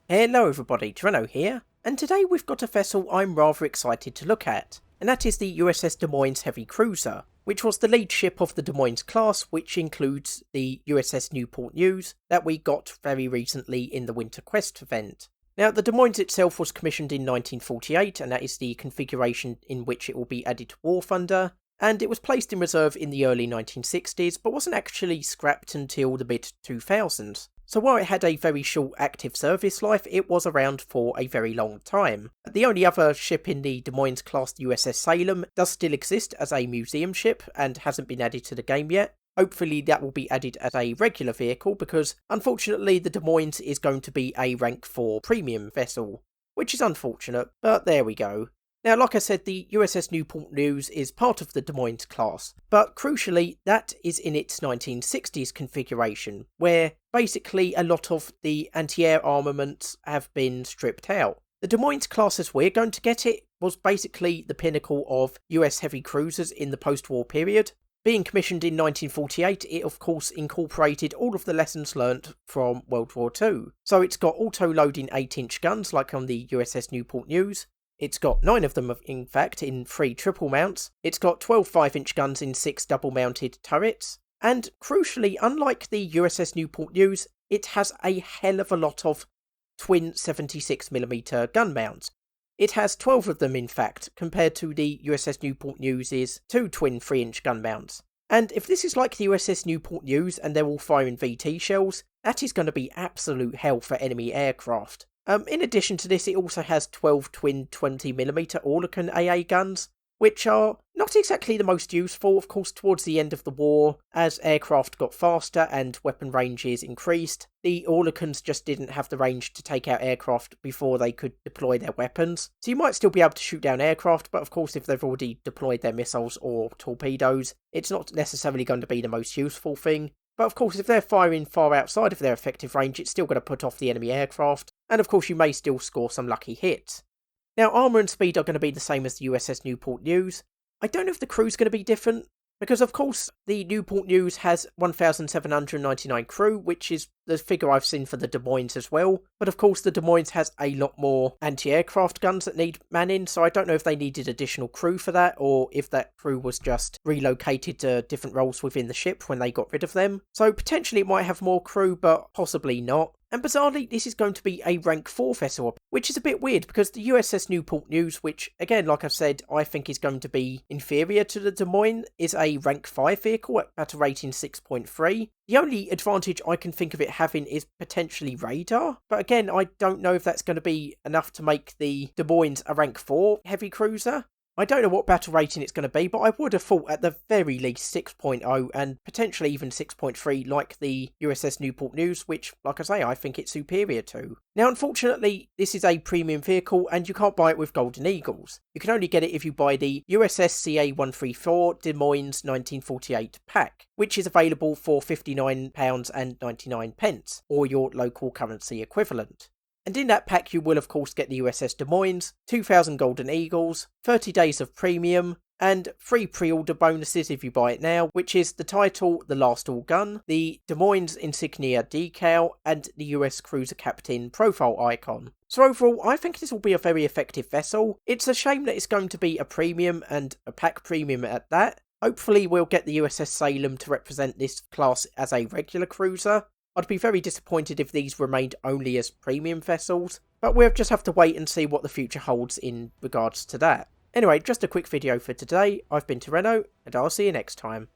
Hello everybody, Treno here, and today we've got a vessel I'm rather excited to look at, and that is the USS Des Moines Heavy Cruiser, which was the lead ship of the Des Moines class, which includes the USS Newport News that we got very recently in the Winter Quest event. Now, the Des Moines itself was commissioned in 1948, and that is the configuration in which it will be added to War Thunder, and it was placed in reserve in the early 1960s, but wasn't actually scrapped until the mid-2000s. So while it had a very short active service life, it was around for a very long time. The only other ship in the Des Moines class, the USS Salem, does still exist as a museum ship and hasn't been added to the game yet. Hopefully that will be added as a regular vehicle because unfortunately the Des Moines is going to be a rank 4 premium vessel, which is unfortunate, but there we go. Now, like I said, the USS Newport News is part of the Des Moines class, but crucially, that is in its 1960s configuration, where basically a lot of the anti-air armaments have been stripped out. The Des Moines class as we're going to get it was basically the pinnacle of US heavy cruisers in the post-war period. Being commissioned in 1948, it of course incorporated all of the lessons learnt from World War II. So it's got auto-loading 8-inch guns like on the USS Newport News. It's got 9 of them, in fact, in 3 triple mounts. It's got 12 5-inch guns in 6 double-mounted turrets. And crucially, unlike the USS Newport News, it has a hell of a lot of twin 76mm gun mounts. It has 12 of them, in fact, compared to the USS Newport News's 2 twin 3-inch gun mounts. And if this is like the USS Newport News and they're all firing VT shells, that is going to be absolute hell for enemy aircraft. In addition to this, it also has 12 twin 20mm Oerlikon AA guns, which are not exactly the most useful, of course, towards the end of the war. As aircraft got faster and weapon ranges increased, the Oerlikons just didn't have the range to take out aircraft before they could deploy their weapons. So you might still be able to shoot down aircraft, but of course if they've already deployed their missiles or torpedoes, it's not necessarily going to be the most useful thing. But of course, if they're firing far outside of their effective range, it's still going to put off the enemy aircraft, and of course you may still score some lucky hits. Now, armour and speed are going to be the same as the USS Newport News. I don't know if the crew's going to be different, because of course the Newport News has 1,799 crew, which is the figure I've seen for the Des Moines as well. But of course the Des Moines has a lot more anti-aircraft guns that need manning, so I don't know if they needed additional crew for that, or if that crew was just relocated to different roles within the ship when they got rid of them. So potentially it might have more crew, but possibly not. And bizarrely, this is going to be a rank 4 vessel, which is a bit weird because the USS Newport News, which again, like I've said, I think is going to be inferior to the Des Moines, is a rank 5 vehicle at battle rating 6.3. The only advantage I can think of it having is potentially radar, but again, I don't know if that's going to be enough to make the Des Moines a rank 4 heavy cruiser. I don't know what battle rating it's going to be, but I would have thought at the very least 6.0 and potentially even 6.3 like the USS Newport News, which, like I say, I think it's superior to. Now, unfortunately, this is a premium vehicle and you can't buy it with Golden Eagles. You can only get it if you buy the USS CA-134 Des Moines 1948 pack, which is available for £59.99, or your local currency equivalent. And in that pack you will of course get the USS Des Moines, 2,000 Golden Eagles, 30 days of premium, and 3 pre-order bonuses if you buy it now, which is the title, The Last All Gun, the Des Moines insignia decal, and the US Cruiser Captain profile icon. So overall, I think this will be a very effective vessel. It's a shame that it's going to be a premium, and a pack premium at that. Hopefully we'll get the USS Salem to represent this class as a regular cruiser. I'd be very disappointed if these remained only as premium vessels, but we'll just have to wait and see what the future holds in regards to that. Anyway, just a quick video for today. I've been Treno, and I'll see you next time.